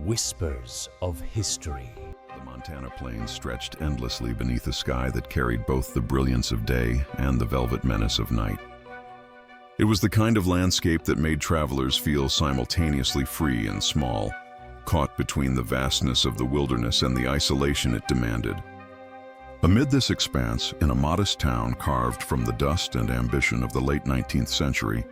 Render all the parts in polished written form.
Whispers of history. The Montana plains stretched endlessly beneath a sky that carried both the brilliance of day and the velvet menace of night. It was the kind of landscape that made travelers feel simultaneously free and small, caught between the vastness of the wilderness and the isolation it demanded. Amid this expanse, in a modest town carved from the dust and ambition of the late 19th century,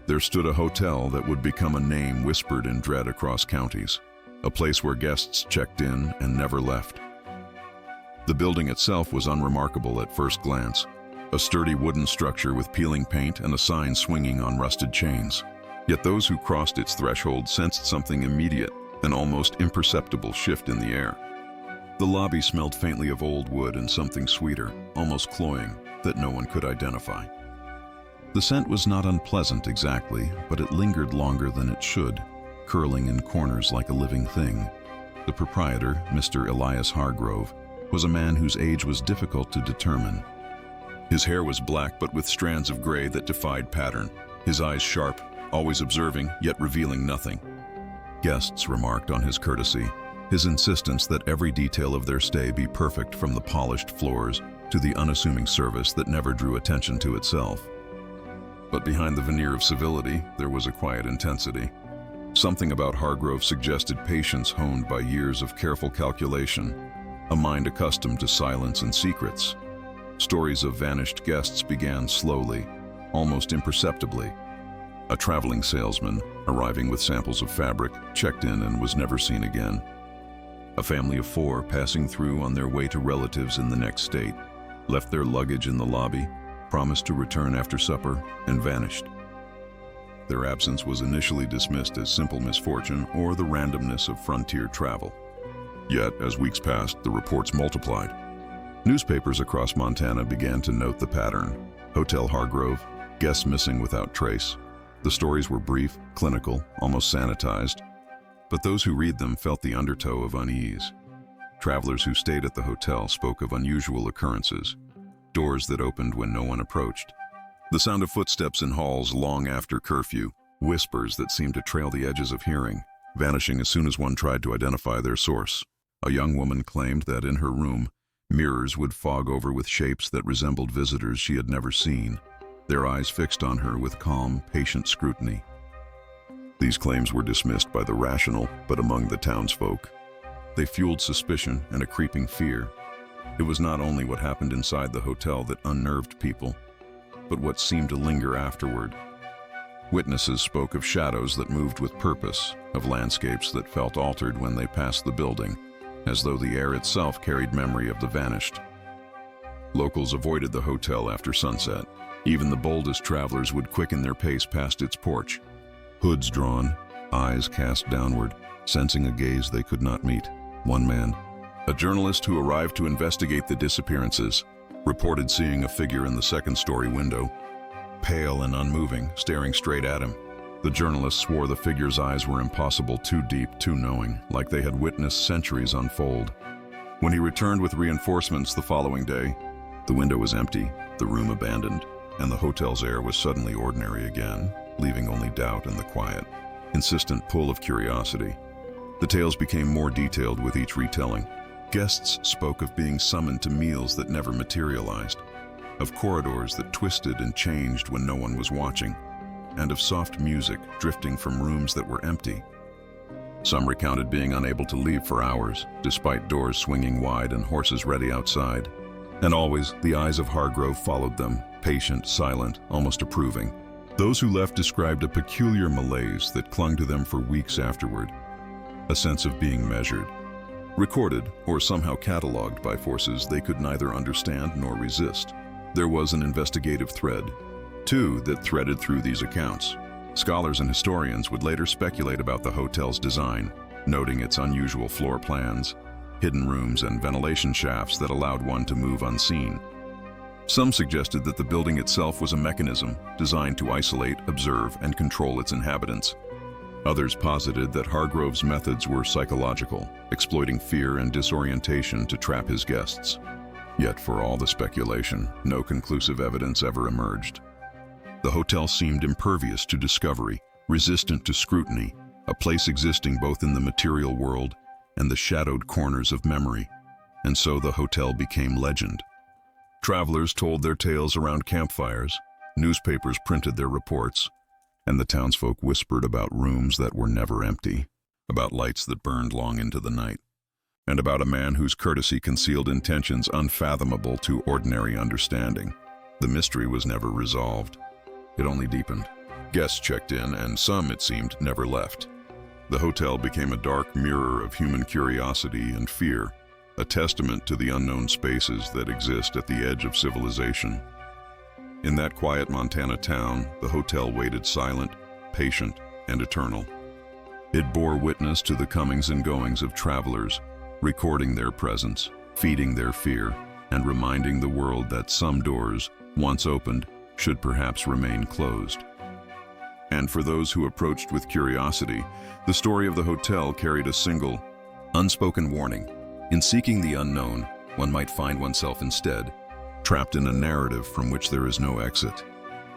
there stood a hotel that would become a name whispered in dread across counties, a place where guests checked in and never left. The building itself was unremarkable at first glance, a sturdy wooden structure with peeling paint and a sign swinging on rusted chains. Yet those who crossed its threshold sensed something immediate, an almost imperceptible shift in the air. The lobby smelled faintly of old wood and something sweeter, almost cloying, that no one could identify. The scent was not unpleasant exactly, but it lingered longer than it should, curling in corners like a living thing. The proprietor, Mr. Elias Hargrove, was a man whose age was difficult to determine. His hair was black but with strands of gray that defied pattern, his eyes sharp, always observing yet revealing nothing. Guests remarked on his courtesy, his insistence that every detail of their stay be perfect, from the polished floors to the unassuming service that never drew attention to itself. But behind the veneer of civility, there was a quiet intensity. Something about Hargrove suggested patience honed by years of careful calculation, a mind accustomed to silence and secrets. Stories of vanished guests began slowly, almost imperceptibly. A traveling salesman, arriving with samples of fabric, checked in and was never seen again. A family of 4 passing through on their way to relatives in the next state, left their luggage in the lobby, promised to return after supper, and vanished. Their absence was initially dismissed as simple misfortune or the randomness of frontier travel. Yet, as weeks passed, the reports multiplied. Newspapers across Montana began to note the pattern. Hotel Hargrove, guests missing without trace. The stories were brief, clinical, almost sanitized, but those who read them felt the undertow of unease. Travelers who stayed at the hotel spoke of unusual occurrences, doors that opened when no one approached, the sound of footsteps in halls long after curfew, whispers that seemed to trail the edges of hearing, vanishing as soon as one tried to identify their source. A young woman claimed that in her room, mirrors would fog over with shapes that resembled visitors she had never seen, their eyes fixed on her with calm, patient scrutiny. These claims were dismissed by the rational, but among the townsfolk, they fueled suspicion and a creeping fear. It was not only what happened inside the hotel that unnerved people, but what seemed to linger afterward. Witnesses spoke of shadows that moved with purpose, of landscapes that felt altered when they passed the building, as though the air itself carried memory of the vanished. Locals avoided the hotel after sunset. Even the boldest travelers would quicken their pace past its porch, hoods drawn, eyes cast downward, sensing a gaze they could not meet. One man, a journalist who arrived to investigate the disappearances, reported seeing a figure in the second-story window, pale and unmoving, staring straight at him. The journalist swore the figure's eyes were impossible, too deep, too knowing, like they had witnessed centuries unfold. When he returned with reinforcements the following day, the window was empty, the room abandoned, and the hotel's air was suddenly ordinary again, leaving only doubt and the quiet, insistent pull of curiosity. The tales became more detailed with each retelling. Guests spoke of being summoned to meals that never materialized, of corridors that twisted and changed when no one was watching, and of soft music drifting from rooms that were empty. Some recounted being unable to leave for hours, despite doors swinging wide and horses ready outside. And always, the eyes of Hargrove followed them, patient, silent, almost approving. Those who left described a peculiar malaise that clung to them for weeks afterward, a sense of being measured, recorded or somehow cataloged by forces they could neither understand nor resist. There was an investigative thread, too, that threaded through these accounts. Scholars and historians would later speculate about the hotel's design, noting its unusual floor plans, hidden rooms, and ventilation shafts that allowed one to move unseen. Some suggested that the building itself was a mechanism designed to isolate, observe, and control its inhabitants. Others posited that Hargrove's methods were psychological, exploiting fear and disorientation to trap his guests. Yet for all the speculation, no conclusive evidence ever emerged. The hotel seemed impervious to discovery, resistant to scrutiny, a place existing both in the material world and the shadowed corners of memory, and so the hotel became legend. Travelers told their tales around campfires, newspapers printed their reports, and the townsfolk whispered about rooms that were never empty, about lights that burned long into the night, and about a man whose courtesy concealed intentions unfathomable to ordinary understanding. The mystery was never resolved. It only deepened. Guests checked in, and some, it seemed, never left. The hotel became a dark mirror of human curiosity and fear, a testament to the unknown spaces that exist at the edge of civilization. In that quiet Montana town, the hotel waited silent, patient, and eternal. It bore witness to the comings and goings of travelers, recording their presence, feeding their fear, and reminding the world that some doors, once opened, should perhaps remain closed. And for those who approached with curiosity, the story of the hotel carried a single, unspoken warning. In seeking the unknown, one might find oneself instead trapped in a narrative from which there is no exit.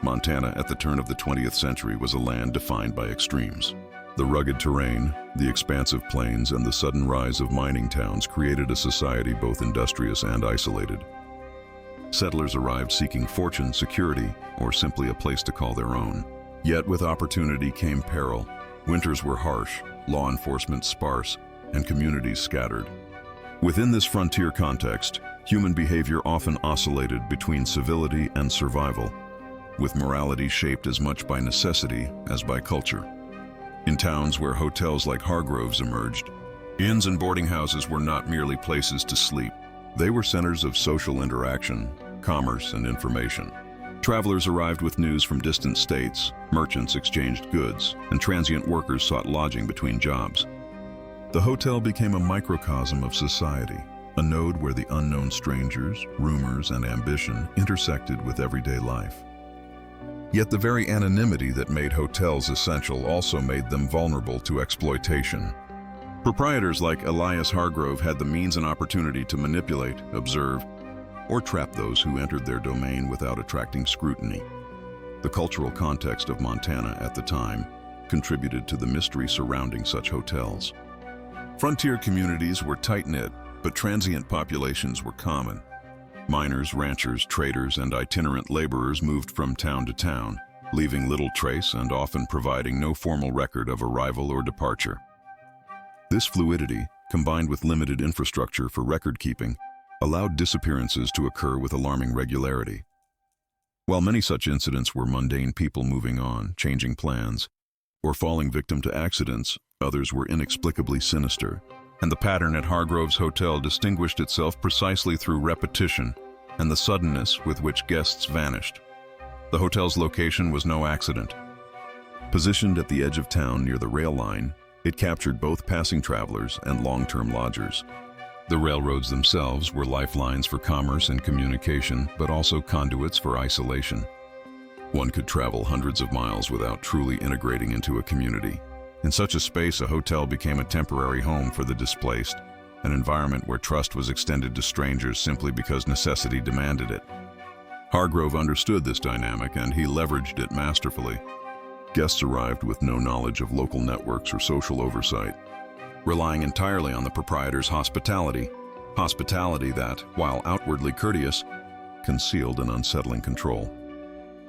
Montana at the turn of the 20th century was a land defined by extremes. The rugged terrain, the expansive plains, and the sudden rise of mining towns created a society both industrious and isolated. Settlers arrived seeking fortune, security, or simply a place to call their own. Yet with opportunity came peril. Winters were harsh, law enforcement sparse, and communities scattered. Within this frontier context, human behavior often oscillated between civility and survival, with morality shaped as much by necessity as by culture. In towns where hotels like Hargrove's emerged, inns and boarding houses were not merely places to sleep. They were centers of social interaction, commerce, and information. Travelers arrived with news from distant states, merchants exchanged goods, and transient workers sought lodging between jobs. The hotel became a microcosm of society, a node where the unknown strangers, rumors, and ambition intersected with everyday life. Yet the very anonymity that made hotels essential also made them vulnerable to exploitation. Proprietors like Elias Hargrove had the means and opportunity to manipulate, observe, or trap those who entered their domain without attracting scrutiny. The cultural context of Montana at the time contributed to the mystery surrounding such hotels. Frontier communities were tight-knit, but transient populations were common. Miners, ranchers, traders, and itinerant laborers moved from town to town, leaving little trace and often providing no formal record of arrival or departure. This fluidity, combined with limited infrastructure for record-keeping, allowed disappearances to occur with alarming regularity. While many such incidents were mundane people moving on, changing plans, or falling victim to accidents, others were inexplicably sinister, and the pattern at Hargrove's hotel distinguished itself precisely through repetition and the suddenness with which guests vanished. The hotel's location was no accident. Positioned at the edge of town near the rail line, it captured both passing travelers and long-term lodgers. The railroads themselves were lifelines for commerce and communication, but also conduits for isolation. One could travel hundreds of miles without truly integrating into a community. In such a space, a hotel became a temporary home for the displaced, an environment where trust was extended to strangers simply because necessity demanded it. Hargrove understood this dynamic, and he leveraged it masterfully. Guests arrived with no knowledge of local networks or social oversight, relying entirely on the proprietor's hospitality that, while outwardly courteous, concealed an unsettling control.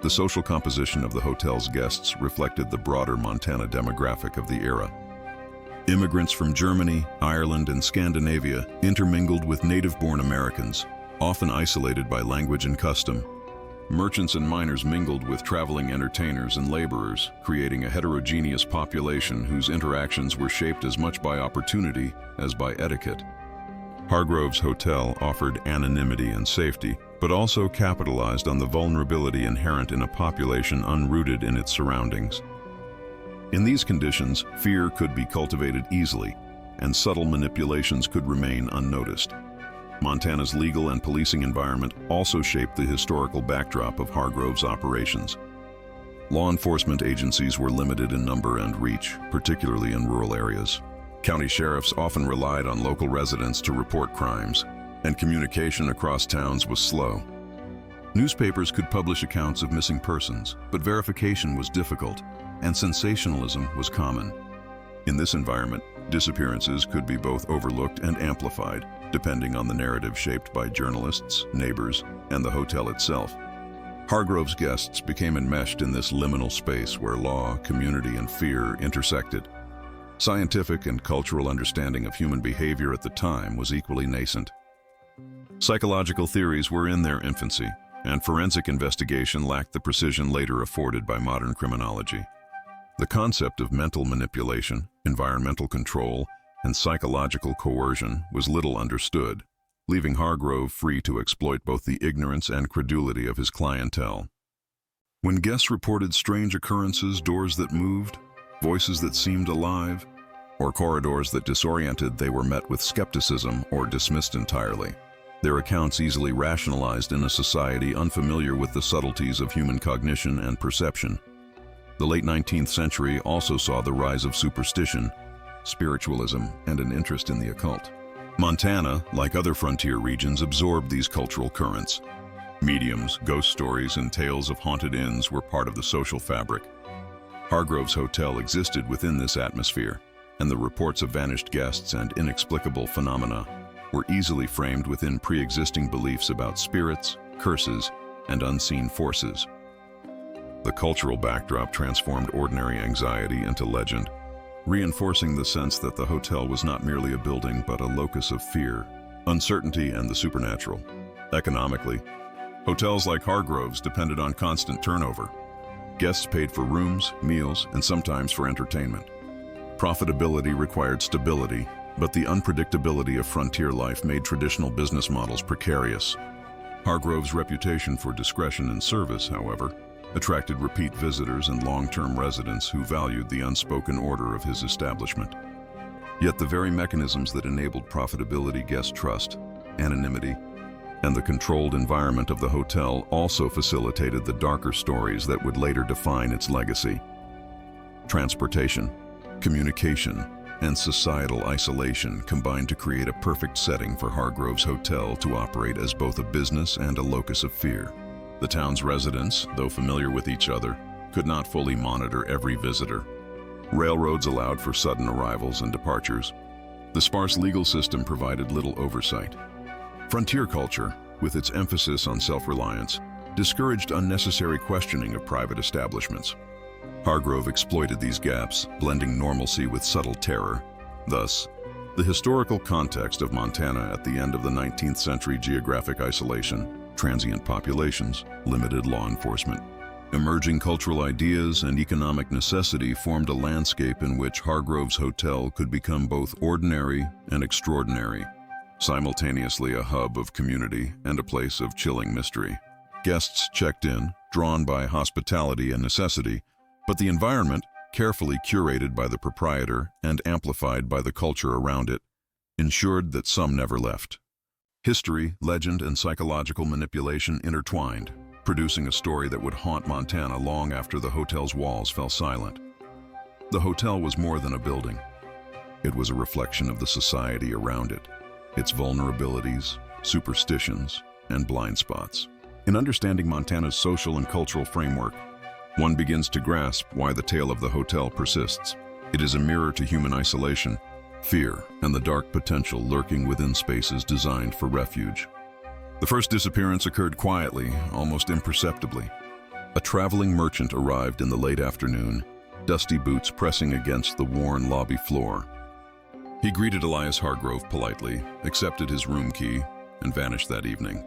The social composition of the hotel's guests reflected the broader Montana demographic of the era. Immigrants from Germany, Ireland, and Scandinavia intermingled with native-born Americans, often isolated by language and custom. Merchants and miners mingled with traveling entertainers and laborers, creating a heterogeneous population whose interactions were shaped as much by opportunity as by etiquette. Hargrove's hotel offered anonymity and safety, but also capitalized on the vulnerability inherent in a population unrooted in its surroundings. In these conditions, fear could be cultivated easily, and subtle manipulations could remain unnoticed. Montana's legal and policing environment also shaped the historical backdrop of Hargrove's operations. Law enforcement agencies were limited in number and reach, particularly in rural areas. County sheriffs often relied on local residents to report crimes, and communication across towns was slow. Newspapers could publish accounts of missing persons, but verification was difficult, and sensationalism was common. In this environment, disappearances could be both overlooked and amplified, depending on the narrative shaped by journalists, neighbors, and the hotel itself. Hargrove's guests became enmeshed in this liminal space where law, community, and fear intersected. Scientific and cultural understanding of human behavior at the time was equally nascent. Psychological theories were in their infancy, and forensic investigation lacked the precision later afforded by modern criminology. The concept of mental manipulation, environmental control, and psychological coercion was little understood, leaving Hargrove free to exploit both the ignorance and credulity of his clientele. When guests reported strange occurrences, doors that moved, voices that seemed alive, or corridors that disoriented, they were met with skepticism or dismissed entirely. Their accounts easily rationalized in a society unfamiliar with the subtleties of human cognition and perception. The late 19th century also saw the rise of superstition, spiritualism, and an interest in the occult. Montana, like other frontier regions, absorbed these cultural currents. Mediums, ghost stories, and tales of haunted inns were part of the social fabric. Hargrove's hotel existed within this atmosphere, and the reports of vanished guests and inexplicable phenomena were easily framed within pre-existing beliefs about spirits, curses, and unseen forces. The cultural backdrop transformed ordinary anxiety into legend, reinforcing the sense that the hotel was not merely a building but a locus of fear, uncertainty, and the supernatural. Economically, hotels like Hargrove's depended on constant turnover. Guests paid for rooms, meals, and sometimes for entertainment. Profitability required stability, but the unpredictability of frontier life made traditional business models precarious. Hargrove's reputation for discretion and service, however, attracted repeat visitors and long-term residents who valued the unspoken order of his establishment. Yet the very mechanisms that enabled profitability, guest trust, anonymity, and the controlled environment of the hotel also facilitated the darker stories that would later define its legacy. Transportation, communication, and societal isolation combined to create a perfect setting for Hargrove's hotel to operate as both a business and a locus of fear. The town's residents, though familiar with each other, could not fully monitor every visitor. Railroads allowed for sudden arrivals and departures. The sparse legal system provided little oversight. Frontier culture, with its emphasis on self-reliance, discouraged unnecessary questioning of private establishments. Hargrove exploited these gaps, blending normalcy with subtle terror. Thus, the historical context of Montana at the end of the 19th century: geographic isolation, transient populations, limited law enforcement, emerging cultural ideas, and economic necessity formed a landscape in which Hargrove's hotel could become both ordinary and extraordinary, simultaneously a hub of community and a place of chilling mystery. Guests checked in, drawn by hospitality and necessity, but the environment, carefully curated by the proprietor and amplified by the culture around it, ensured that some never left. History, legend, and psychological manipulation intertwined, producing a story that would haunt Montana long after the hotel's walls fell silent. The hotel was more than a building. It was a reflection of the society around it, its vulnerabilities, superstitions, and blind spots. In understanding Montana's social and cultural framework, one begins to grasp why the tale of the hotel persists. It is a mirror to human isolation, fear, and the dark potential lurking within spaces designed for refuge. The first disappearance occurred quietly, almost imperceptibly. A traveling merchant arrived in the late afternoon, dusty boots pressing against the worn lobby floor. He greeted Elias Hargrove politely, accepted his room key, and vanished that evening.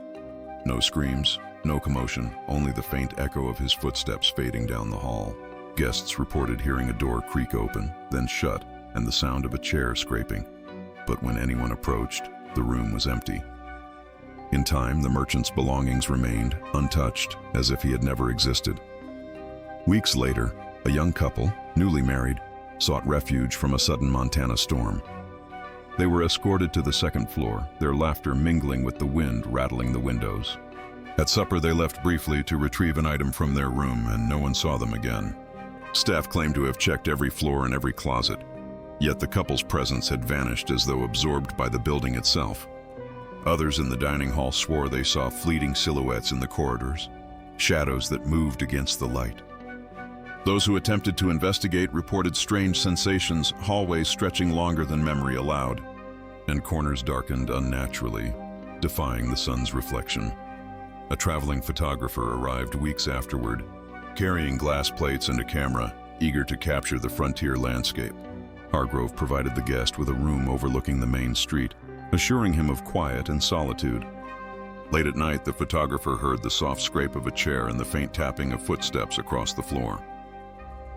No screams, no commotion, only the faint echo of his footsteps fading down the hall. Guests reported hearing a door creak open, then shut, and the sound of a chair scraping. But when anyone approached, the room was empty. In time, the merchant's belongings remained untouched, as if he had never existed. Weeks later, a young couple, newly married, sought refuge from a sudden Montana storm. They were escorted to the second floor, their laughter mingling with the wind rattling the windows. At supper, they left briefly to retrieve an item from their room, and no one saw them again. Staff claimed to have checked every floor and every closet, yet the couple's presence had vanished as though absorbed by the building itself. Others in the dining hall swore they saw fleeting silhouettes in the corridors, shadows that moved against the light. Those who attempted to investigate reported strange sensations, hallways stretching longer than memory allowed, and corners darkened unnaturally, defying the sun's reflection. A traveling photographer arrived weeks afterward, carrying glass plates and a camera, eager to capture the frontier landscape. Hargrove provided the guest with a room overlooking the main street, assuring him of quiet and solitude. Late at night, the photographer heard the soft scrape of a chair and the faint tapping of footsteps across the floor.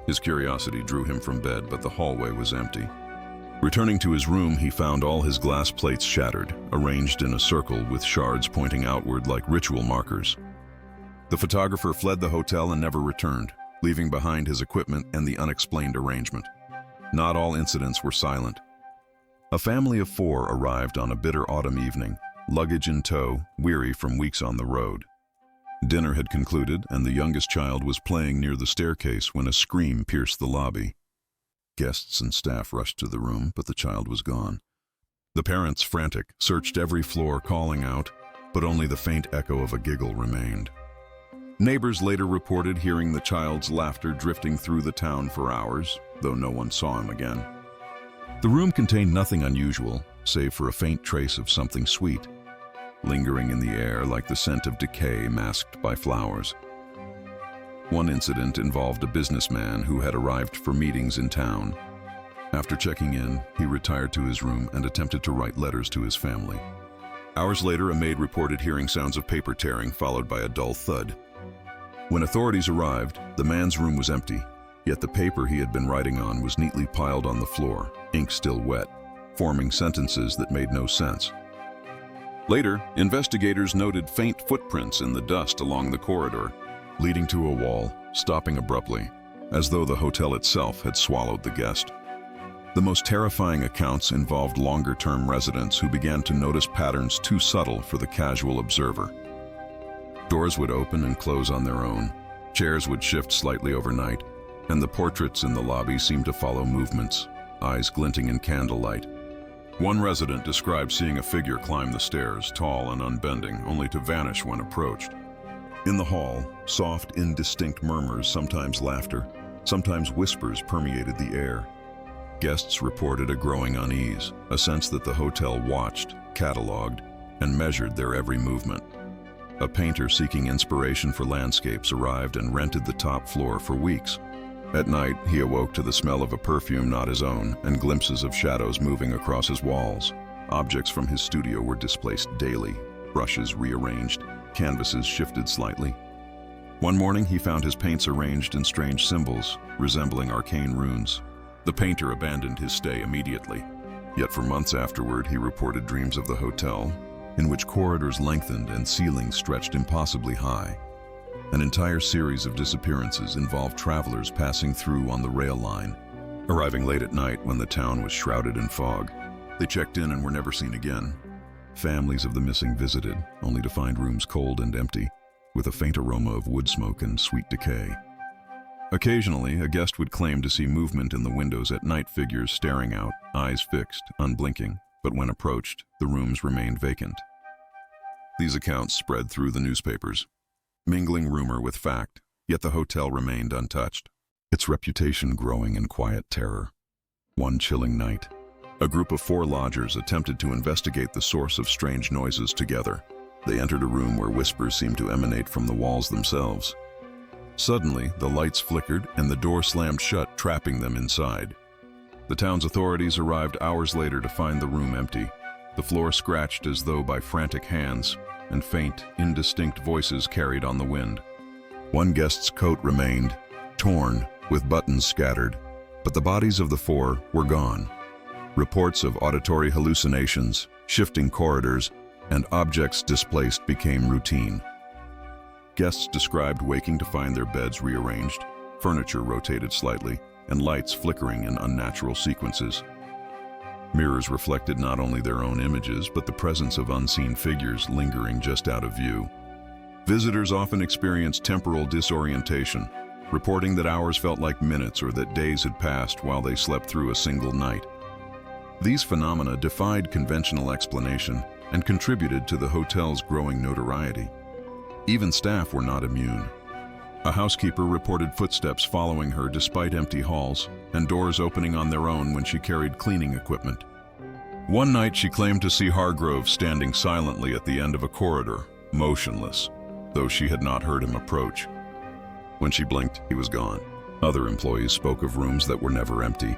His curiosity drew him from bed, but the hallway was empty. Returning to his room, he found all his glass plates shattered, arranged in a circle with shards pointing outward like ritual markers. The photographer fled the hotel and never returned, leaving behind his equipment and the unexplained arrangement. Not all incidents were silent. A family of 4 arrived on a bitter autumn evening, luggage in tow, weary from weeks on the road. Dinner had concluded, and the youngest child was playing near the staircase when a scream pierced the lobby. Guests and staff rushed to the room, but the child was gone. The parents, frantic, searched every floor, calling out, but only the faint echo of a giggle remained. Neighbors later reported hearing the child's laughter drifting through the town for hours, though no one saw him again. The room contained nothing unusual, save for a faint trace of something sweet, lingering in the air like the scent of decay masked by flowers. One incident involved a businessman who had arrived for meetings in town. After checking in, he retired to his room and attempted to write letters to his family. Hours later, a maid reported hearing sounds of paper tearing, followed by a dull thud. When authorities arrived, the man's room was empty, yet the paper he had been writing on was neatly piled on the floor, ink still wet, forming sentences that made no sense. Later, investigators noted faint footprints in the dust along the corridor, leading to a wall, stopping abruptly, as though the hotel itself had swallowed the guest. The most terrifying accounts involved longer-term residents who began to notice patterns too subtle for the casual observer. Doors would open and close on their own, chairs would shift slightly overnight, and the portraits in the lobby seemed to follow movements, eyes glinting in candlelight. One resident described seeing a figure climb the stairs, tall and unbending, only to vanish when approached. In the hall, soft, indistinct murmurs, sometimes laughter, sometimes whispers permeated the air. Guests reported a growing unease, a sense that the hotel watched, catalogued, and measured their every movement. A painter seeking inspiration for landscapes arrived and rented the top floor for weeks. At night, he awoke to the smell of a perfume not his own and glimpses of shadows moving across his walls. Objects from his studio were displaced daily, brushes rearranged, canvases shifted slightly. One morning, he found his paints arranged in strange symbols, resembling arcane runes. The painter abandoned his stay immediately. Yet for months afterward, he reported dreams of the hotel, in which corridors lengthened and ceilings stretched impossibly high. An entire series of disappearances involved travelers passing through on the rail line, arriving late at night when the town was shrouded in fog. They checked in and were never seen again. Families of the missing visited, only to find rooms cold and empty, with a faint aroma of wood smoke and sweet decay. Occasionally, a guest would claim to see movement in the windows at night, figures staring out, eyes fixed, unblinking, but when approached, the rooms remained vacant. These accounts spread through the newspapers, mingling rumor with fact, yet the hotel remained untouched, its reputation growing in quiet terror. One chilling night, a group of 4 lodgers attempted to investigate the source of strange noises together. They entered a room where whispers seemed to emanate from the walls themselves. Suddenly, the lights flickered and the door slammed shut, trapping them inside. The town's authorities arrived hours later to find the room empty, the floor scratched as though by frantic hands, and faint, indistinct voices carried on the wind. One guest's coat remained, torn, with buttons scattered, but the bodies of the 4 were gone. Reports of auditory hallucinations, shifting corridors, and objects displaced became routine. Guests described waking to find their beds rearranged, furniture rotated slightly, and lights flickering in unnatural sequences. Mirrors reflected not only their own images, but the presence of unseen figures lingering just out of view. Visitors often experienced temporal disorientation, reporting that hours felt like minutes or that days had passed while they slept through a single night. These phenomena defied conventional explanation and contributed to the hotel's growing notoriety. Even staff were not immune. A housekeeper reported footsteps following her despite empty halls, and doors opening on their own when she carried cleaning equipment. One night she claimed to see Hargrove standing silently at the end of a corridor, motionless, though she had not heard him approach. When she blinked, he was gone. Other employees spoke of rooms that were never empty,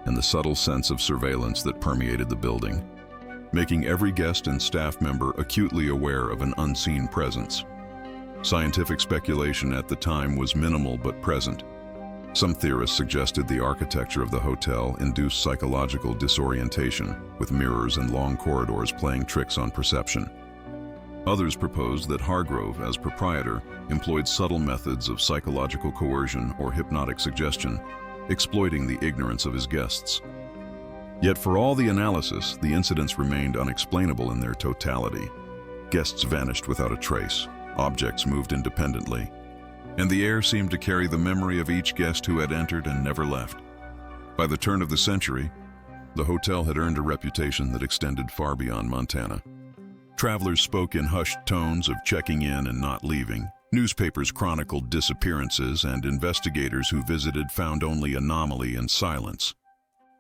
and the subtle sense of surveillance that permeated the building, making every guest and staff member acutely aware of an unseen presence. Scientific speculation at the time was minimal but present. Some theorists suggested the architecture of the hotel induced psychological disorientation, with mirrors and long corridors playing tricks on perception. Others proposed that Hargrove, as proprietor, employed subtle methods of psychological coercion or hypnotic suggestion, exploiting the ignorance of his guests. Yet for all the analysis, the incidents remained unexplainable in their totality. Guests vanished without a trace. Objects moved independently, and the air seemed to carry the memory of each guest who had entered and never left. By the turn of the century, the hotel had earned a reputation that extended far beyond Montana. Travelers spoke in hushed tones of checking in and not leaving. Newspapers chronicled disappearances, and investigators who visited found only anomaly and silence.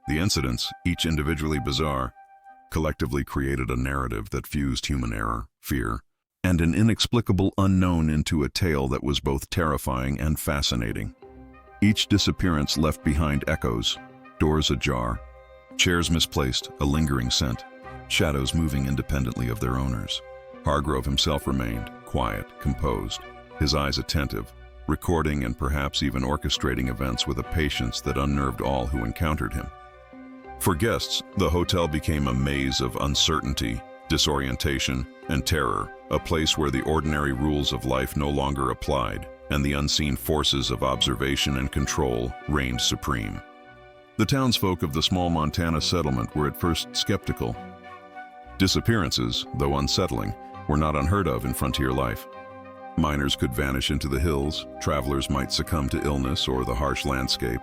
The incidents, each individually bizarre, collectively created a narrative that fused human error, fear, and an inexplicable unknown into a tale that was both terrifying and fascinating. Each disappearance left behind echoes, doors ajar, chairs misplaced, a lingering scent, shadows moving independently of their owners. Hargrove himself remained quiet, composed, his eyes attentive, recording and perhaps even orchestrating events with a patience that unnerved all who encountered him. For guests, the hotel became a maze of uncertainty, disorientation, and terror, a place where the ordinary rules of life no longer applied, and the unseen forces of observation and control reigned supreme. The townsfolk of the small Montana settlement were at first skeptical. Disappearances, though unsettling, were not unheard of in frontier life. Miners could vanish into the hills, travelers might succumb to illness or the harsh landscape,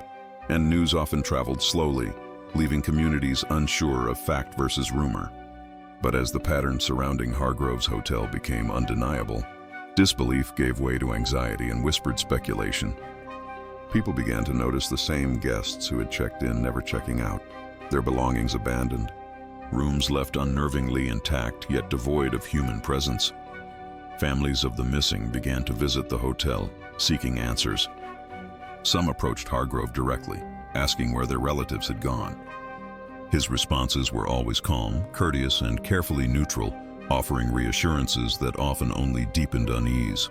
and news often traveled slowly, leaving communities unsure of fact versus rumor. But as the pattern surrounding Hargrove's hotel became undeniable, disbelief gave way to anxiety and whispered speculation. People began to notice the same guests who had checked in never checking out, their belongings abandoned, rooms left unnervingly intact yet devoid of human presence. Families of the missing began to visit the hotel, seeking answers. Some approached Hargrove directly, asking where their relatives had gone. His responses were always calm, courteous, and carefully neutral, offering reassurances that often only deepened unease.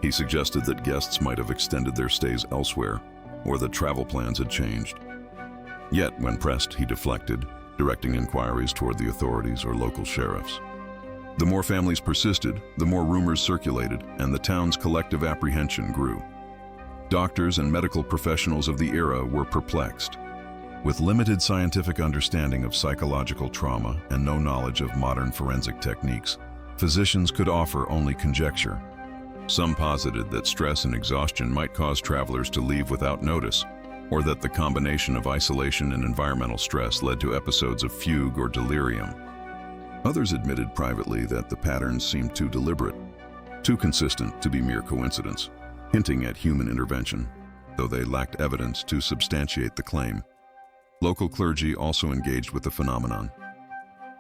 He suggested that guests might have extended their stays elsewhere, or that travel plans had changed. Yet, when pressed, he deflected, directing inquiries toward the authorities or local sheriffs. The more families persisted, the more rumors circulated, and the town's collective apprehension grew. Doctors and medical professionals of the era were perplexed. With limited scientific understanding of psychological trauma and no knowledge of modern forensic techniques, physicians could offer only conjecture. Some posited that stress and exhaustion might cause travelers to leave without notice, or that the combination of isolation and environmental stress led to episodes of fugue or delirium. Others admitted privately that the patterns seemed too deliberate, too consistent to be mere coincidence, hinting at human intervention, though they lacked evidence to substantiate the claim. Local clergy also engaged with the phenomenon.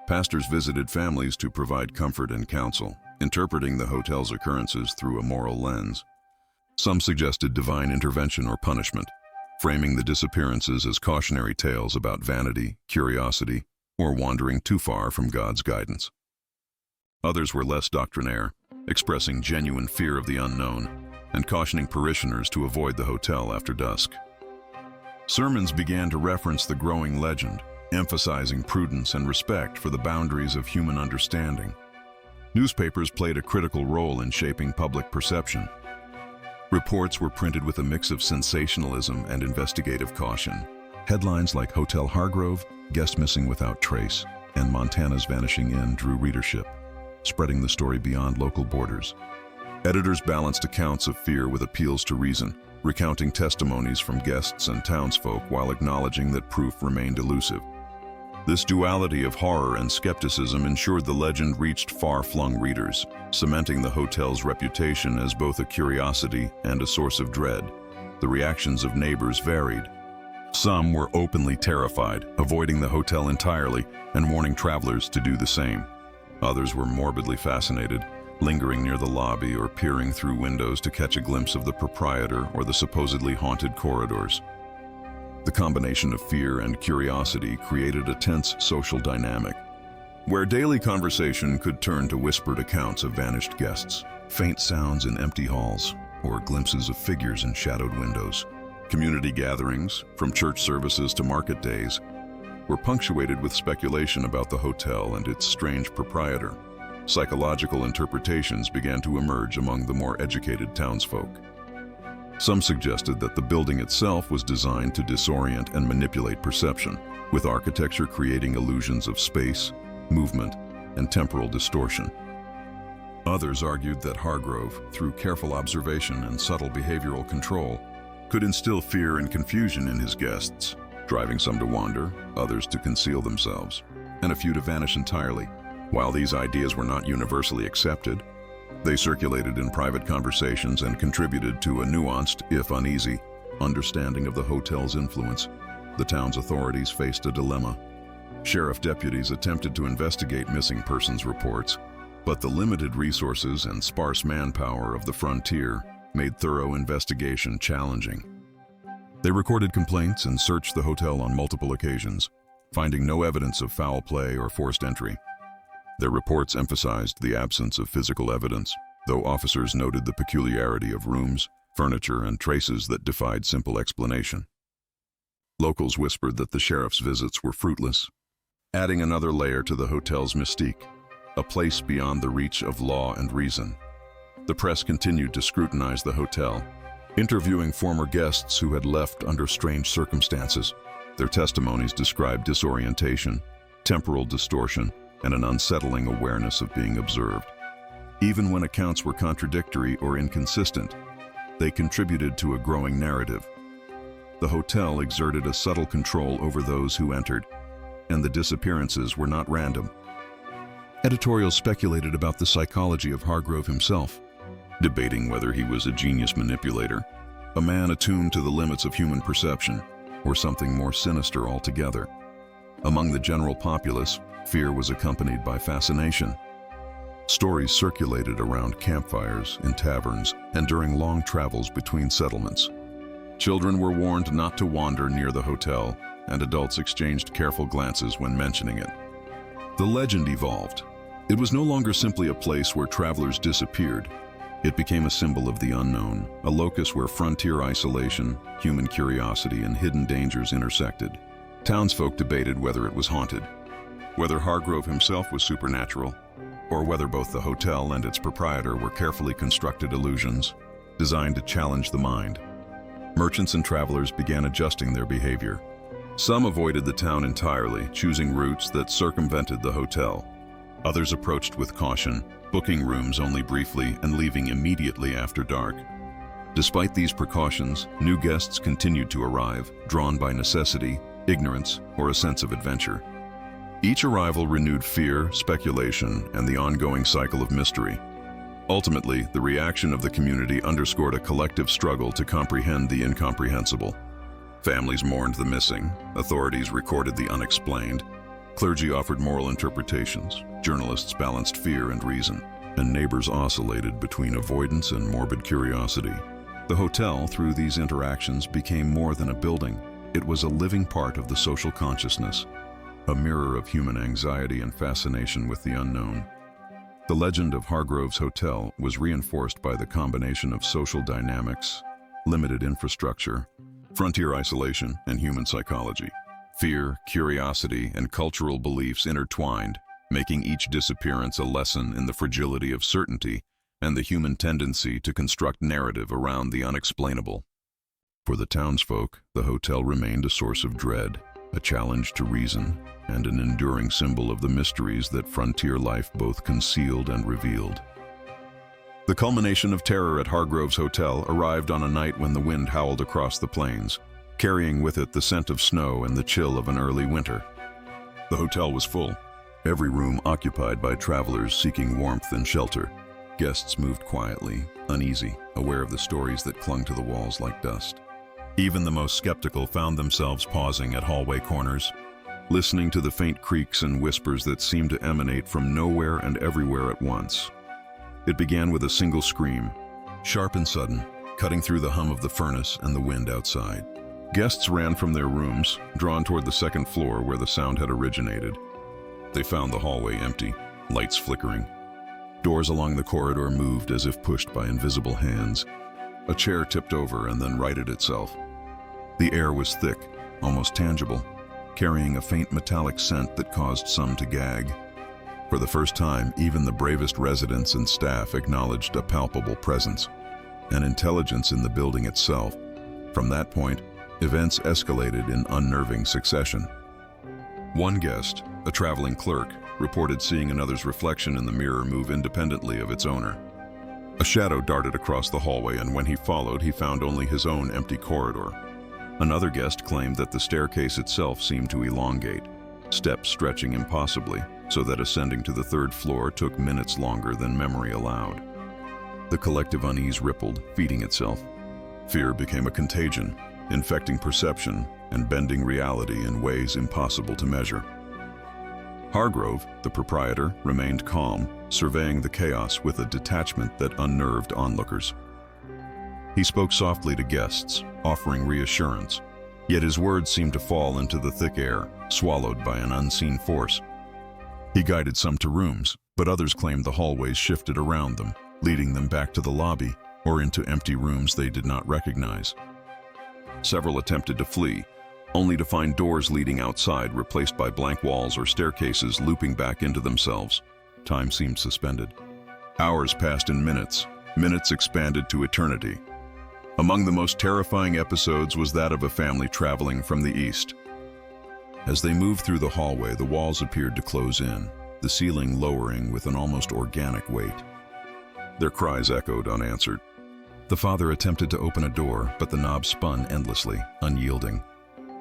Pastors visited families to provide comfort and counsel, interpreting the hotel's occurrences through a moral lens. Some suggested divine intervention or punishment, framing the disappearances as cautionary tales about vanity, curiosity, or wandering too far from God's guidance. Others were less doctrinaire, expressing genuine fear of the unknown and cautioning parishioners to avoid the hotel after dusk. Sermons began to reference the growing legend, emphasizing prudence and respect for the boundaries of human understanding. Newspapers played a critical role in shaping public perception. Reports were printed with a mix of sensationalism and investigative caution. Headlines like Hotel Hargrove, Guest Missing Without Trace, and Montana's Vanishing Inn drew readership, spreading the story beyond local borders. Editors balanced accounts of fear with appeals to reason, recounting testimonies from guests and townsfolk while acknowledging that proof remained elusive. This duality of horror and skepticism ensured the legend reached far-flung readers, cementing the hotel's reputation as both a curiosity and a source of dread. The reactions of neighbors varied. Some were openly terrified, avoiding the hotel entirely and warning travelers to do the same. Others were morbidly fascinated, lingering near the lobby or peering through windows to catch a glimpse of the proprietor or the supposedly haunted corridors. The combination of fear and curiosity created a tense social dynamic, where daily conversation could turn to whispered accounts of vanished guests, faint sounds in empty halls, or glimpses of figures in shadowed windows. Community gatherings, from church services to market days, were punctuated with speculation about the hotel and its strange proprietor. Psychological interpretations began to emerge among the more educated townsfolk. Some suggested that the building itself was designed to disorient and manipulate perception, with architecture creating illusions of space, movement, and temporal distortion. Others argued that Hargrove, through careful observation and subtle behavioral control, could instill fear and confusion in his guests, driving some to wander, others to conceal themselves, and a few to vanish entirely. While these ideas were not universally accepted, they circulated in private conversations and contributed to a nuanced, if uneasy, understanding of the hotel's influence. The town's authorities faced a dilemma. Sheriff deputies attempted to investigate missing persons reports, but the limited resources and sparse manpower of the frontier made thorough investigation challenging. They recorded complaints and searched the hotel on multiple occasions, finding no evidence of foul play or forced entry. Their reports emphasized the absence of physical evidence, though officers noted the peculiarity of rooms, furniture, and traces that defied simple explanation. Locals whispered that the sheriff's visits were fruitless, adding another layer to the hotel's mystique, a place beyond the reach of law and reason. The press continued to scrutinize the hotel, interviewing former guests who had left under strange circumstances. Their testimonies described disorientation, temporal distortion, and an unsettling awareness of being observed. Even when accounts were contradictory or inconsistent, they contributed to a growing narrative. The hotel exerted a subtle control over those who entered, and the disappearances were not random. Editorials speculated about the psychology of Hargrove himself, debating whether he was a genius manipulator, a man attuned to the limits of human perception, or something more sinister altogether. Among the general populace, fear was accompanied by fascination. Stories circulated around campfires, in taverns, and during long travels between settlements. Children were warned not to wander near the hotel, and adults exchanged careful glances when mentioning it. The legend evolved. It was no longer simply a place where travelers disappeared. It became a symbol of the unknown, a locus where frontier isolation, human curiosity, and hidden dangers intersected. Townsfolk debated whether it was haunted, whether Hargrove himself was supernatural, or whether both the hotel and its proprietor were carefully constructed illusions designed to challenge the mind. Merchants and travelers began adjusting their behavior. Some avoided the town entirely, choosing routes that circumvented the hotel. Others approached with caution, booking rooms only briefly and leaving immediately after dark. Despite these precautions, new guests continued to arrive, drawn by necessity, ignorance, or a sense of adventure. Each arrival renewed fear, speculation, and the ongoing cycle of mystery. Ultimately, the reaction of the community underscored a collective struggle to comprehend the incomprehensible. Families mourned the missing, authorities recorded the unexplained, clergy offered moral interpretations, journalists balanced fear and reason, and neighbors oscillated between avoidance and morbid curiosity. The hotel, through these interactions, became more than a building. It was a living part of the social consciousness, a mirror of human anxiety and fascination with the unknown. The legend of Hargrove's Hotel was reinforced by the combination of social dynamics, limited infrastructure, frontier isolation, and human psychology. Fear, curiosity, and cultural beliefs intertwined, making each disappearance a lesson in the fragility of certainty and the human tendency to construct narrative around the unexplainable. For the townsfolk, the hotel remained a source of dread, a challenge to reason, and an enduring symbol of the mysteries that frontier life both concealed and revealed. The culmination of terror at Hargrove's Hotel arrived on a night when the wind howled across the plains, carrying with it the scent of snow and the chill of an early winter. The hotel was full, every room occupied by travelers seeking warmth and shelter. Guests moved quietly, uneasy, aware of the stories that clung to the walls like dust. Even the most skeptical found themselves pausing at hallway corners, listening to the faint creaks and whispers that seemed to emanate from nowhere and everywhere at once. It began with a single scream, sharp and sudden, cutting through the hum of the furnace and the wind outside. Guests ran from their rooms, drawn toward the second floor where the sound had originated. They found the hallway empty, lights flickering. Doors along the corridor moved as if pushed by invisible hands. A chair tipped over and then righted itself. The air was thick, almost tangible, carrying a faint metallic scent that caused some to gag. For the first time, even the bravest residents and staff acknowledged a palpable presence, an intelligence in the building itself. From that point, events escalated in unnerving succession. One guest, a traveling clerk, reported seeing another's reflection in the mirror move independently of its owner. A shadow darted across the hallway, and when he followed, he found only his own empty corridor. Another guest claimed that the staircase itself seemed to elongate, steps stretching impossibly, so that ascending to the third floor took minutes longer than memory allowed. The collective unease rippled, feeding itself. Fear became a contagion, infecting perception and bending reality in ways impossible to measure. Hargrove, the proprietor, remained calm, surveying the chaos with a detachment that unnerved onlookers. He spoke softly to guests, offering reassurance, yet his words seemed to fall into the thick air, swallowed by an unseen force. He guided some to rooms, but others claimed the hallways shifted around them, leading them back to the lobby or into empty rooms they did not recognize. Several attempted to flee, only to find doors leading outside replaced by blank walls or staircases looping back into themselves. Time seemed suspended. Hours passed in minutes, minutes expanded to eternity. Among the most terrifying episodes was that of a family traveling from the east. As they moved through the hallway, the walls appeared to close in, the ceiling lowering with an almost organic weight. Their cries echoed unanswered. The father attempted to open a door, but the knob spun endlessly, unyielding.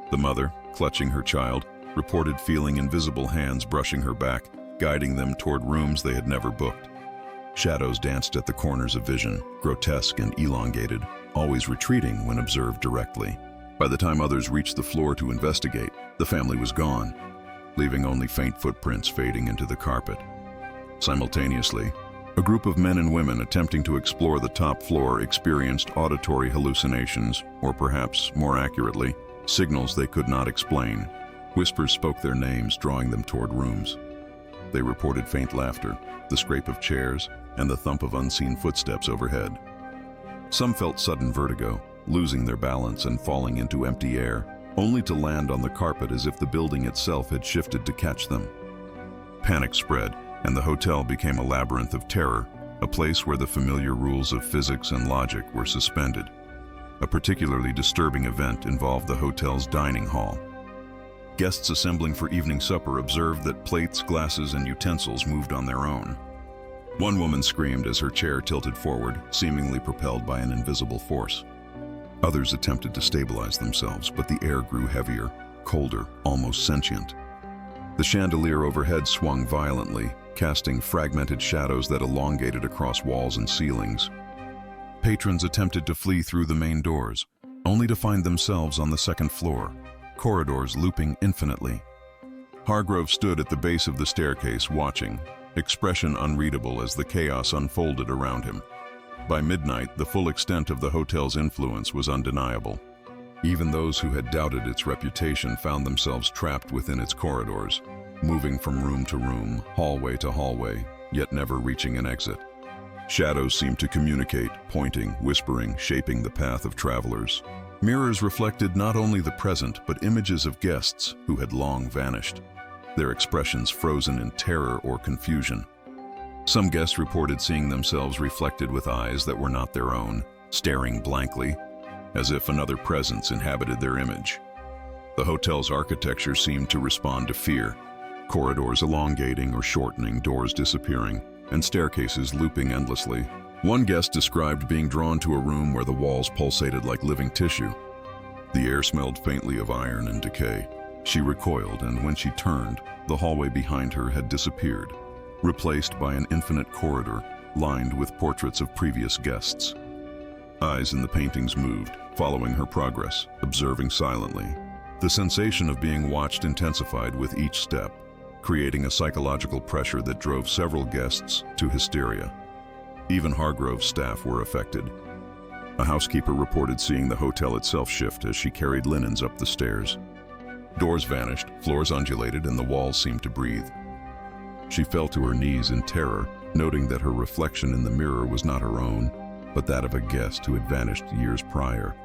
The mother, clutching her child, reported feeling invisible hands brushing her back, guiding them toward rooms they had never booked. Shadows danced at the corners of vision, grotesque and elongated, always retreating when observed directly. By the time others reached the floor to investigate, the family was gone, leaving only faint footprints fading into the carpet. Simultaneously, a group of men and women attempting to explore the top floor experienced auditory hallucinations, or perhaps, more accurately, signals they could not explain. Whispers spoke their names, drawing them toward rooms. They reported faint laughter, the scrape of chairs, and the thump of unseen footsteps overhead. Some felt sudden vertigo, losing their balance and falling into empty air, only to land on the carpet as if the building itself had shifted to catch them. Panic spread, and the hotel became a labyrinth of terror, a place where the familiar rules of physics and logic were suspended. A particularly disturbing event involved the hotel's dining hall. Guests assembling for evening supper observed that plates, glasses, and utensils moved on their own. One woman screamed as her chair tilted forward, seemingly propelled by an invisible force. Others attempted to stabilize themselves, but the air grew heavier, colder, almost sentient. The chandelier overhead swung violently, casting fragmented shadows that elongated across walls and ceilings. Patrons attempted to flee through the main doors, only to find themselves on the second floor, corridors looping infinitely. Hargrove stood at the base of the staircase watching, expression unreadable as the chaos unfolded around him. By midnight, the full extent of the hotel's influence was undeniable. Even those who had doubted its reputation found themselves trapped within its corridors, moving from room to room, hallway to hallway, yet never reaching an exit. Shadows seemed to communicate, pointing, whispering, shaping the path of travelers. Mirrors reflected not only the present, but images of guests who had long vanished, their expressions frozen in terror or confusion. Some guests reported seeing themselves reflected with eyes that were not their own, staring blankly, as if another presence inhabited their image. The hotel's architecture seemed to respond to fear, corridors elongating or shortening, doors disappearing, and staircases looping endlessly. One guest described being drawn to a room where the walls pulsated like living tissue. The air smelled faintly of iron and decay, She recoiled, and when she turned, the hallway behind her had disappeared, replaced by an infinite corridor lined with portraits of previous guests. Eyes in the paintings moved, following her progress, observing silently. The sensation of being watched intensified with each step, creating a psychological pressure that drove several guests to hysteria. Even Hargrove's staff were affected. A housekeeper reported seeing the hotel itself shift as she carried linens up the stairs. Doors vanished, floors undulated, and the walls seemed to breathe. She fell to her knees in terror, noting that her reflection in the mirror was not her own, but that of a guest who had vanished years prior.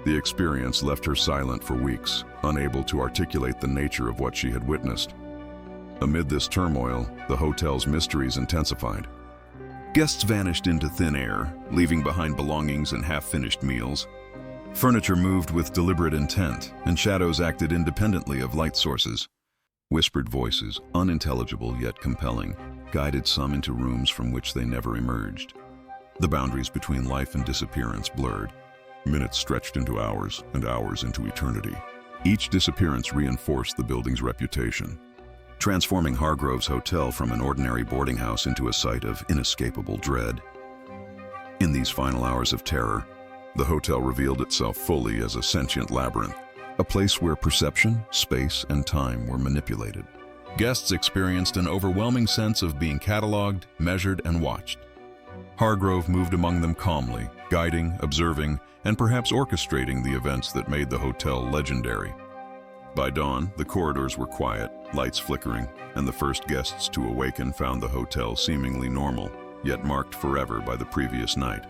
The experience left her silent for weeks, unable to articulate the nature of what she had witnessed. Amid this turmoil, the hotel's mysteries intensified. Guests vanished into thin air, leaving behind belongings and half-finished meals. Furniture moved with deliberate intent, and shadows acted independently of light sources. Whispered voices, unintelligible yet compelling, guided some into rooms from which they never emerged. The boundaries between life and disappearance blurred. Minutes stretched into hours, and hours into eternity. Each disappearance reinforced the building's reputation, transforming Hargrove's hotel from an ordinary boarding house into a site of inescapable dread. In these final hours of terror, the hotel revealed itself fully as a sentient labyrinth, a place where perception, space, and time were manipulated. Guests experienced an overwhelming sense of being cataloged, measured, and watched. Hargrove moved among them calmly, guiding, observing, and perhaps orchestrating the events that made the hotel legendary. By dawn, the corridors were quiet, lights flickering, and the first guests to awaken found the hotel seemingly normal, yet marked forever by the previous night.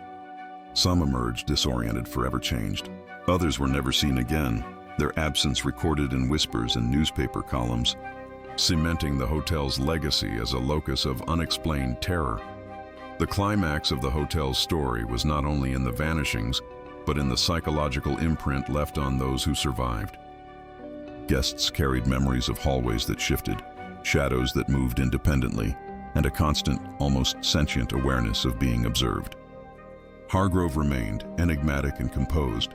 Some emerged disoriented, forever changed. Others were never seen again, their absence recorded in whispers and newspaper columns, cementing the hotel's legacy as a locus of unexplained terror. The climax of the hotel's story was not only in the vanishings, but in the psychological imprint left on those who survived. Guests carried memories of hallways that shifted, shadows that moved independently, and a constant, almost sentient awareness of being observed. Hargrove remained, enigmatic and composed,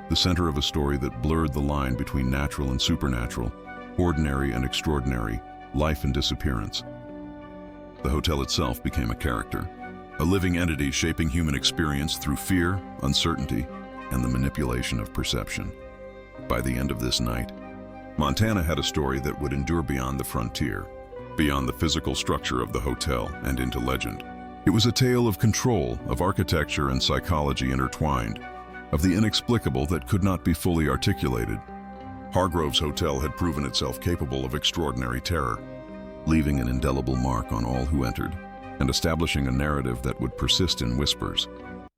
the center of a story that blurred the line between natural and supernatural, ordinary and extraordinary, life and disappearance. The hotel itself became a character, a living entity shaping human experience through fear, uncertainty, and the manipulation of perception. By the end of this night, Montana had a story that would endure beyond the frontier, beyond the physical structure of the hotel and into legend. It was a tale of control, of architecture and psychology intertwined, of the inexplicable that could not be fully articulated. Hargrove's hotel had proven itself capable of extraordinary terror, leaving an indelible mark on all who entered, and establishing a narrative that would persist in whispers,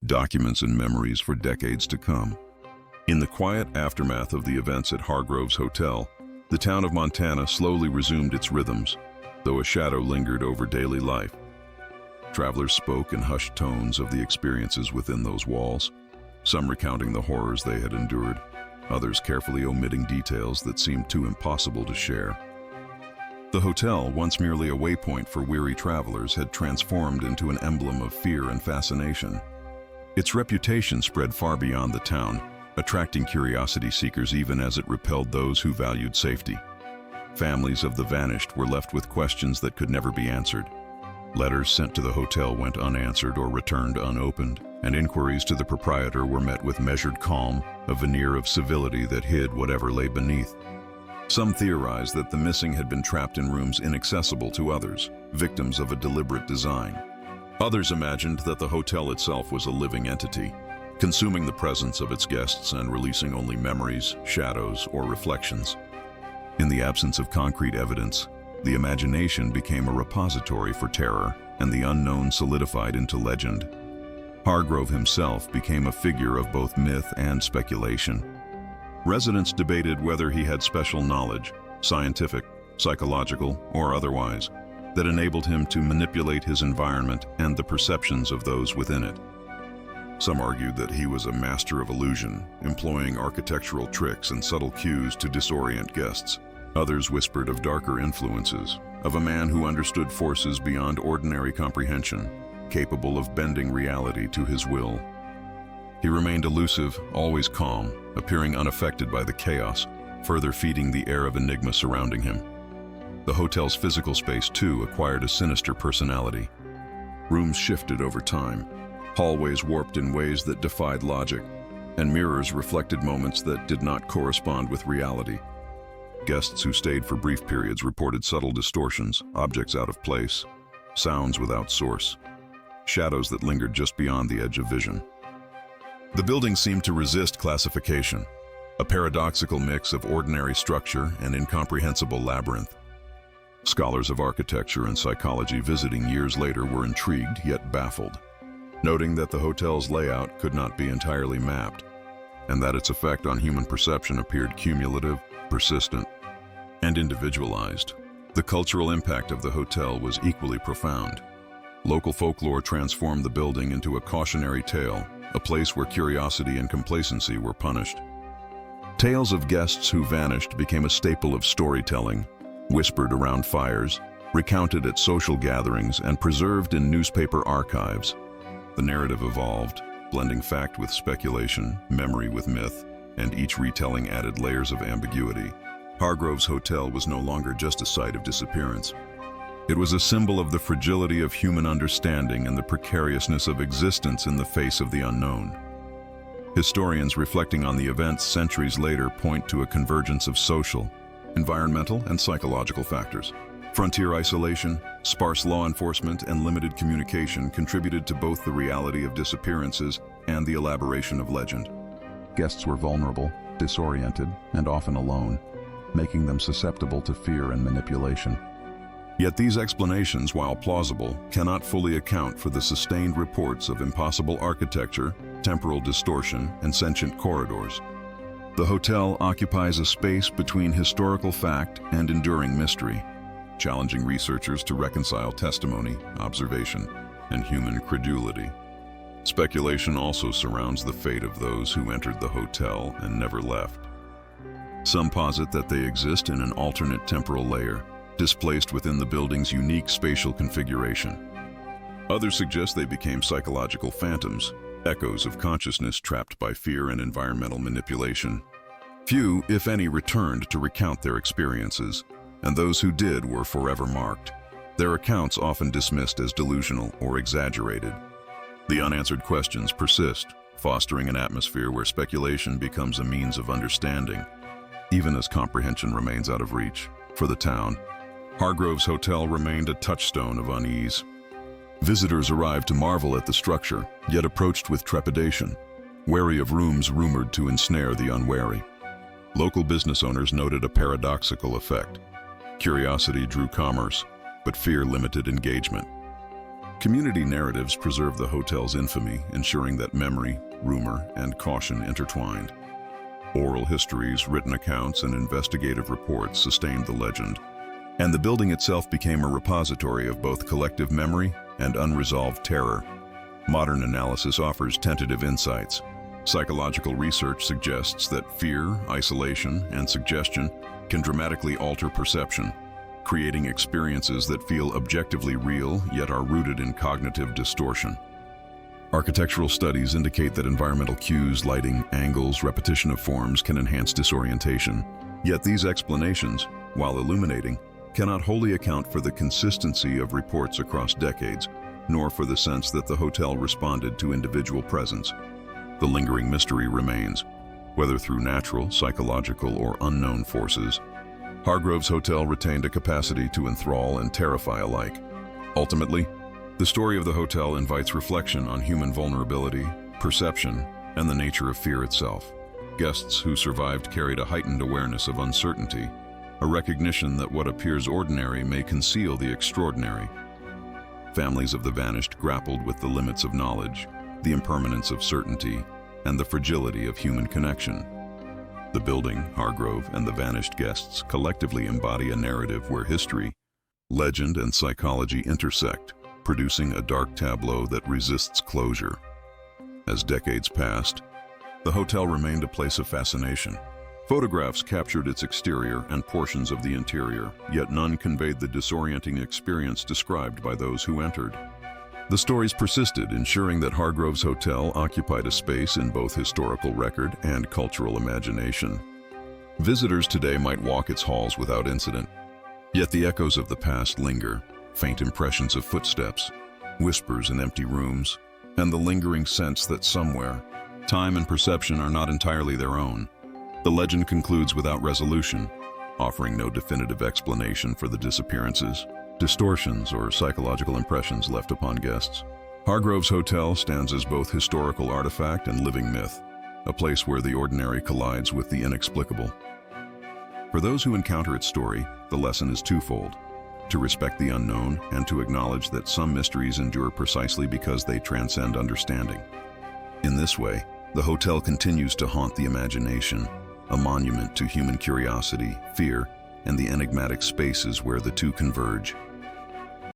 documents and memories for decades to come. In the quiet aftermath of the events at Hargrove's hotel, the town of Montana slowly resumed its rhythms, though a shadow lingered over daily life. Travelers spoke in hushed tones of the experiences within those walls, some recounting the horrors they had endured, others carefully omitting details that seemed too impossible to share. The hotel, once merely a waypoint for weary travelers, had transformed into an emblem of fear and fascination. Its reputation spread far beyond the town, attracting curiosity seekers even as it repelled those who valued safety. Families of the vanished were left with questions that could never be answered. Letters sent to the hotel went unanswered or returned unopened, and inquiries to the proprietor were met with measured calm, a veneer of civility that hid whatever lay beneath. Some theorized that the missing had been trapped in rooms inaccessible to others, victims of a deliberate design. Others imagined that the hotel itself was a living entity, consuming the presence of its guests and releasing only memories, shadows, or reflections. In the absence of concrete evidence, the imagination became a repository for terror, and the unknown solidified into legend. Hargrove himself became a figure of both myth and speculation. Residents debated whether he had special knowledge, scientific, psychological, or otherwise, that enabled him to manipulate his environment and the perceptions of those within it. Some argued that he was a master of illusion, employing architectural tricks and subtle cues to disorient guests. Others whispered of darker influences, of a man who understood forces beyond ordinary comprehension, capable of bending reality to his will. He remained elusive, always calm, appearing unaffected by the chaos, further feeding the air of enigma surrounding him. The hotel's physical space, too, acquired a sinister personality. Rooms shifted over time, hallways warped in ways that defied logic, and mirrors reflected moments that did not correspond with reality. Guests who stayed for brief periods reported subtle distortions, objects out of place, sounds without source, shadows that lingered just beyond the edge of vision. The building seemed to resist classification, a paradoxical mix of ordinary structure and incomprehensible labyrinth. Scholars of architecture and psychology visiting years later were intrigued yet baffled, noting that the hotel's layout could not be entirely mapped, and that its effect on human perception appeared cumulative, persistent, and individualized. The cultural impact of the hotel was equally profound. Local folklore transformed the building into a cautionary tale, a place where curiosity and complacency were punished. Tales of guests who vanished became a staple of storytelling, whispered around fires, recounted at social gatherings, and preserved in newspaper archives. The narrative evolved, blending fact with speculation, memory with myth, and each retelling added layers of ambiguity. Hargrove's hotel was no longer just a site of disappearance. It was a symbol of the fragility of human understanding and the precariousness of existence in the face of the unknown. Historians reflecting on the events centuries later point to a convergence of social, environmental, and psychological factors. Frontier isolation, sparse law enforcement, and limited communication contributed to both the reality of disappearances and the elaboration of legend. Guests were vulnerable, disoriented, and often alone, making them susceptible to fear and manipulation. Yet these explanations, while plausible, cannot fully account for the sustained reports of impossible architecture, temporal distortion, and sentient corridors. The hotel occupies a space between historical fact and enduring mystery, challenging researchers to reconcile testimony, observation, and human credulity. Speculation also surrounds the fate of those who entered the hotel and never left. Some posit that they exist in an alternate temporal layer, displaced within the building's unique spatial configuration. Others suggest they became psychological phantoms, echoes of consciousness trapped by fear and environmental manipulation. Few, if any, returned to recount their experiences, and those who did were forever marked, their accounts often dismissed as delusional or exaggerated. The unanswered questions persist, fostering an atmosphere where speculation becomes a means of understanding, even as comprehension remains out of reach. For the town, Hargrove's hotel remained a touchstone of unease. Visitors arrived to marvel at the structure, yet approached with trepidation, wary of rooms rumored to ensnare the unwary. Local business owners noted a paradoxical effect. Curiosity drew commerce, but fear limited engagement. Community narratives preserved the hotel's infamy, ensuring that memory, rumor, and caution intertwined. Oral histories, written accounts, and investigative reports sustained the legend, and the building itself became a repository of both collective memory and unresolved terror. Modern analysis offers tentative insights. Psychological research suggests that fear, isolation, and suggestion can dramatically alter perception, creating experiences that feel objectively real yet are rooted in cognitive distortion. Architectural studies indicate that environmental cues, lighting, angles, repetition of forms can enhance disorientation. Yet these explanations, while illuminating, cannot wholly account for the consistency of reports across decades, nor for the sense that the hotel responded to individual presence. The lingering mystery remains, whether through natural, psychological, or unknown forces. Hargrove's hotel retained a capacity to enthrall and terrify alike. Ultimately, the story of the hotel invites reflection on human vulnerability, perception, and the nature of fear itself. Guests who survived carried a heightened awareness of uncertainty, a recognition that what appears ordinary may conceal the extraordinary. Families of the vanished grappled with the limits of knowledge, the impermanence of certainty, and the fragility of human connection. The building, Hargrove, and the vanished guests collectively embody a narrative where history, legend, and psychology intersect, producing a dark tableau that resists closure. As decades passed, the hotel remained a place of fascination. Photographs captured its exterior and portions of the interior, yet none conveyed the disorienting experience described by those who entered. The stories persisted, ensuring that Hargrove's hotel occupied a space in both historical record and cultural imagination. Visitors today might walk its halls without incident, yet the echoes of the past linger, faint impressions of footsteps, whispers in empty rooms, and the lingering sense that somewhere, time and perception are not entirely their own. The legend concludes without resolution, offering no definitive explanation for the disappearances, distortions, or psychological impressions left upon guests. Hargrove's Hotel stands as both historical artifact and living myth, a place where the ordinary collides with the inexplicable. For those who encounter its story, the lesson is twofold: to respect the unknown and to acknowledge that some mysteries endure precisely because they transcend understanding. In this way, the hotel continues to haunt the imagination, a monument to human curiosity, fear, and the enigmatic spaces where the two converge.